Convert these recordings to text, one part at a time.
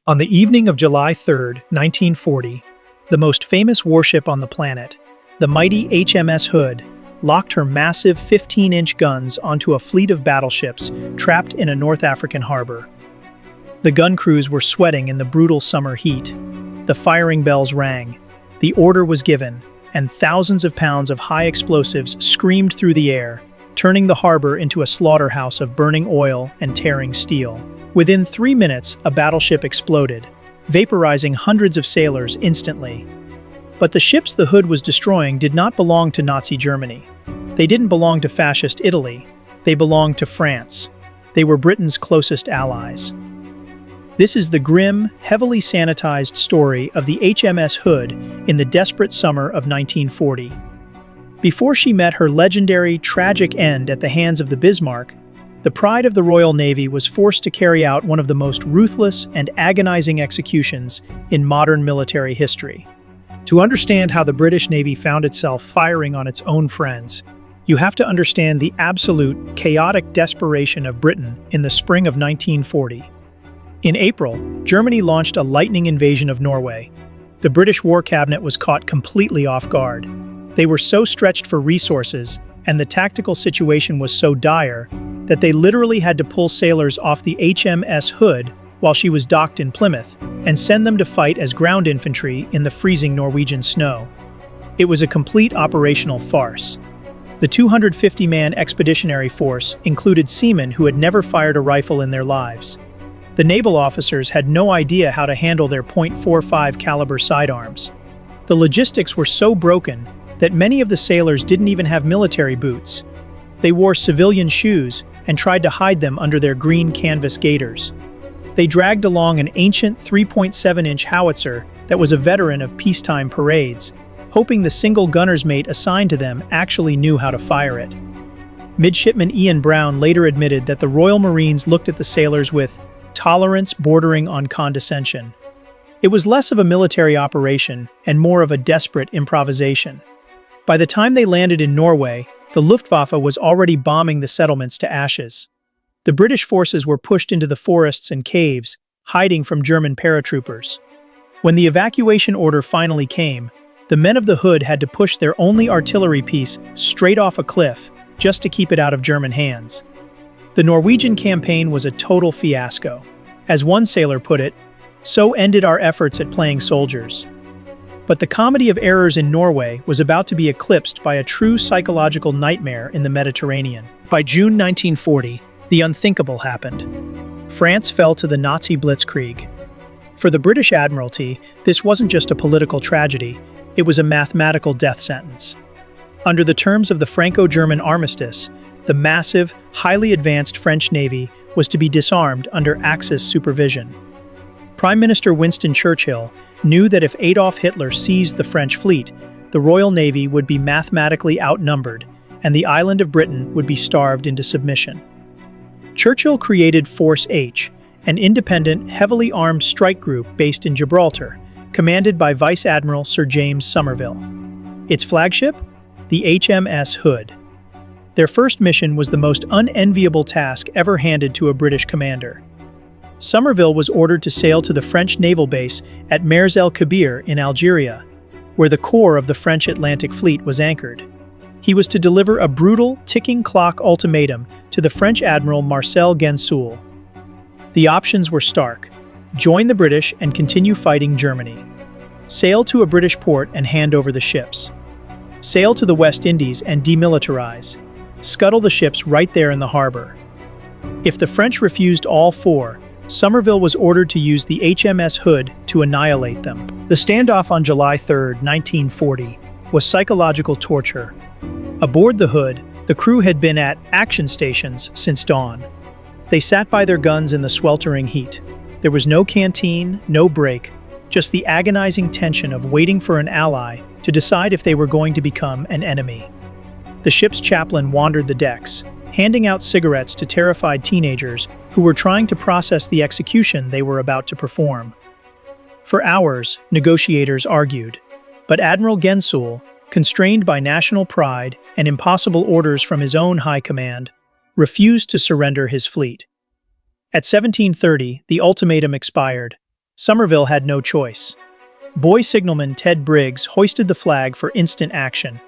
On the evening of July 3, 1940, the most famous warship on the planet, the mighty HMS Hood, locked her massive 15-inch guns onto a fleet of battleships trapped in a North African harbor. The gun crews were sweating in the brutal summer heat. The firing bells rang, the order was given, and thousands of pounds of high explosives screamed through the air, turning the harbor into a slaughterhouse of burning oil and tearing steel. Within 3 minutes, a battleship exploded, vaporizing hundreds of sailors instantly. But the ships the Hood was destroying did not belong to Nazi Germany. They didn't belong to fascist Italy. They belonged to France. They were Britain's closest allies. This is the grim, heavily sanitized story of the HMS Hood in the desperate summer of 1940. Before she met her legendary, tragic end at the hands of the Bismarck, the pride of the Royal Navy was forced to carry out one of the most ruthless and agonizing executions in modern military history. To understand how the British Navy found itself firing on its own friends, you have to understand the absolute, chaotic desperation of Britain in the spring of 1940. In April, Germany launched a lightning invasion of Norway. The British War Cabinet was caught completely off guard. They were so stretched for resources, and the tactical situation was so dire, that they literally had to pull sailors off the HMS Hood while she was docked in Plymouth and send them to fight as ground infantry in the freezing Norwegian snow. It was a complete operational farce. The 250-man expeditionary force included seamen who had never fired a rifle in their lives. The naval officers had no idea how to handle their .45 caliber sidearms. The logistics were so broken that many of the sailors didn't even have military boots. They wore civilian shoes and tried to hide them under their green canvas gaiters. They dragged along an ancient 3.7-inch howitzer that was a veteran of peacetime parades, hoping the single gunner's mate assigned to them actually knew how to fire it. Midshipman Ian Brown later admitted that the Royal Marines looked at the sailors with tolerance bordering on condescension. It was less of a military operation and more of a desperate improvisation. By the time they landed in Norway, the Luftwaffe was already bombing the settlements to ashes. The British forces were pushed into the forests and caves, hiding from German paratroopers. When the evacuation order finally came, the men of the Hood had to push their only artillery piece straight off a cliff just to keep it out of German hands. The Norwegian campaign was a total fiasco. As one sailor put it, "So ended our efforts at playing soldiers." But the comedy of errors in Norway was about to be eclipsed by a true psychological nightmare in the Mediterranean. By June 1940, the unthinkable happened. France fell to the Nazi blitzkrieg. For the British Admiralty, this wasn't just a political tragedy, it was a mathematical death sentence. Under the terms of the Franco-German armistice, the massive, highly advanced French Navy was to be disarmed under Axis supervision. Prime Minister Winston Churchill knew that if Adolf Hitler seized the French fleet, the Royal Navy would be mathematically outnumbered, and the island of Britain would be starved into submission. Churchill created Force H, an independent, heavily armed strike group based in Gibraltar, commanded by Vice Admiral Sir James Somerville. Its flagship? The HMS Hood. Their first mission was the most unenviable task ever handed to a British commander. Somerville was ordered to sail to the French naval base at el-Kébir in Algeria, where the core of the French Atlantic Fleet was anchored. He was to deliver a brutal, ticking clock ultimatum to the French Admiral Marcel Gensoul. The options were stark: join the British and continue fighting Germany. Sail to a British port and hand over the ships. Sail to the West Indies and demilitarize. Scuttle the ships right there in the harbor. If the French refused all four, Somerville was ordered to use the HMS Hood to annihilate them. The standoff on July 3, 1940, was psychological torture. Aboard the Hood, the crew had been at action stations since dawn. They sat by their guns in the sweltering heat. There was no canteen, no break, just the agonizing tension of waiting for an ally to decide if they were going to become an enemy. The ship's chaplain wandered the decks, handing out cigarettes to terrified teenagers who were trying to process the execution they were about to perform. For hours, negotiators argued, but Admiral Gensoul, constrained by national pride and impossible orders from his own high command, refused to surrender his fleet. At 17:30, the ultimatum expired. Somerville had no choice. Boy signalman Ted Briggs hoisted the flag for instant action.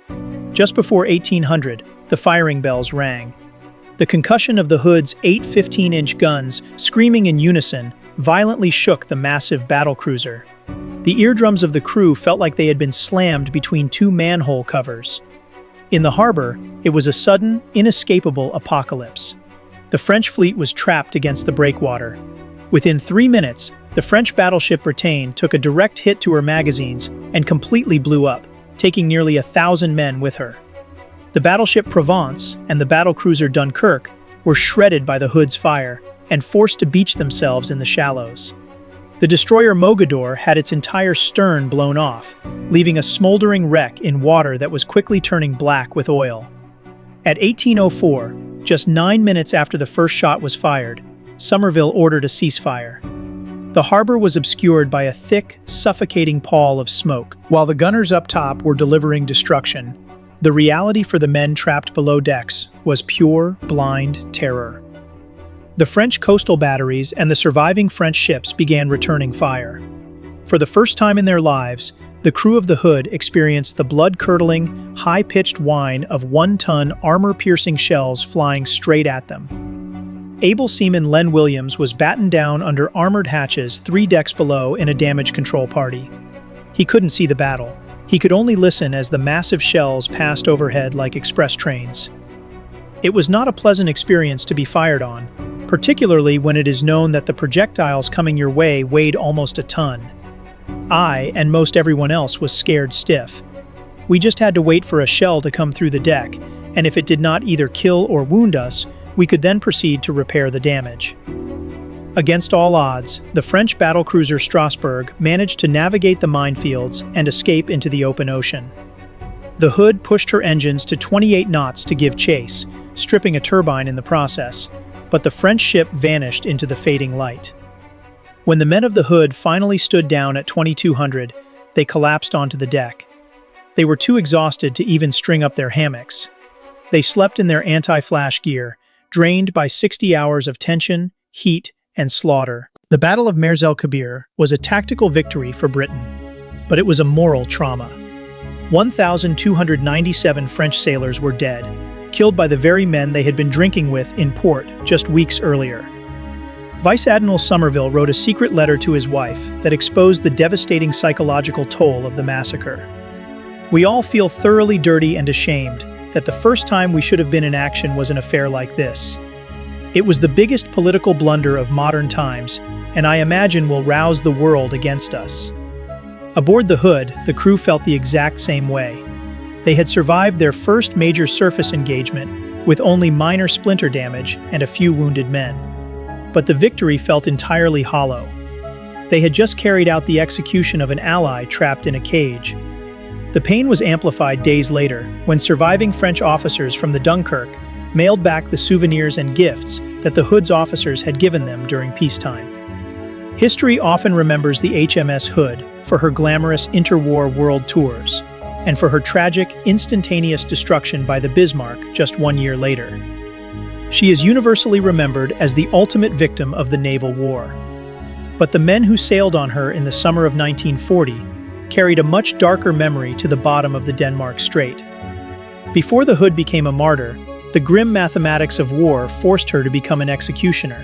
Just before 1800, the firing bells rang. The concussion of the Hood's 8 15-inch guns, screaming in unison, violently shook the massive battlecruiser. The eardrums of the crew felt like they had been slammed between two manhole covers. In the harbor, it was a sudden, inescapable apocalypse. The French fleet was trapped against the breakwater. Within 3 minutes, the French battleship Bretagne took a direct hit to her magazines and completely blew up, taking nearly 1,000 men with her. The battleship Provence and the battlecruiser Dunkirk were shredded by the Hood's fire and forced to beach themselves in the shallows. The destroyer Mogador had its entire stern blown off, leaving a smoldering wreck in water that was quickly turning black with oil. At 1804, just 9 minutes after the first shot was fired, Somerville ordered a ceasefire. The harbor was obscured by a thick, suffocating pall of smoke. While the gunners up top were delivering destruction, the reality for the men trapped below decks was pure, blind terror. The French coastal batteries and the surviving French ships began returning fire. For the first time in their lives, the crew of the Hood experienced the blood-curdling, high-pitched whine of 1-ton armor-piercing shells flying straight at them. Able seaman Len Williams was battened down under armored hatches 3 decks below in a damage control party. He couldn't see the battle. He could only listen as the massive shells passed overhead like express trains. It was not a pleasant experience to be fired on, particularly when it is known that the projectiles coming your way weighed almost a ton. I, and most everyone else, was scared stiff. We just had to wait for a shell to come through the deck, and if it did not either kill or wound us, we could then proceed to repair the damage. Against all odds, the French battlecruiser Strasbourg managed to navigate the minefields and escape into the open ocean. The Hood pushed her engines to 28 knots to give chase, stripping a turbine in the process, but the French ship vanished into the fading light. When the men of the Hood finally stood down at 2200, they collapsed onto the deck. They were too exhausted to even string up their hammocks. They slept in their anti-flash gear, drained by 60 hours of tension, heat, and slaughter. The Battle of el-Kébir was a tactical victory for Britain, but it was a moral trauma. 1,297 French sailors were dead, killed by the very men they had been drinking with in port just weeks earlier. Vice Admiral Somerville wrote a secret letter to his wife that exposed the devastating psychological toll of the massacre. We all feel thoroughly dirty and ashamed that the first time we should have been in action was an affair like this. It was the biggest political blunder of modern times, and I imagine will rouse the world against us. Aboard the Hood, the crew felt the exact same way. They had survived their first major surface engagement with only minor splinter damage and a few wounded men. But the victory felt entirely hollow. They had just carried out the execution of an ally trapped in a cage. The pain was amplified days later when surviving French officers from the Dunkirk mailed back the souvenirs and gifts that the Hood's officers had given them during peacetime. History often remembers the HMS Hood for her glamorous interwar world tours, and for her tragic, instantaneous destruction by the Bismarck just 1 year later. She is universally remembered as the ultimate victim of the naval war. But the men who sailed on her in the summer of 1940 carried a much darker memory to the bottom of the Denmark Strait. Before the Hood became a martyr, the grim mathematics of war forced her to become an executioner.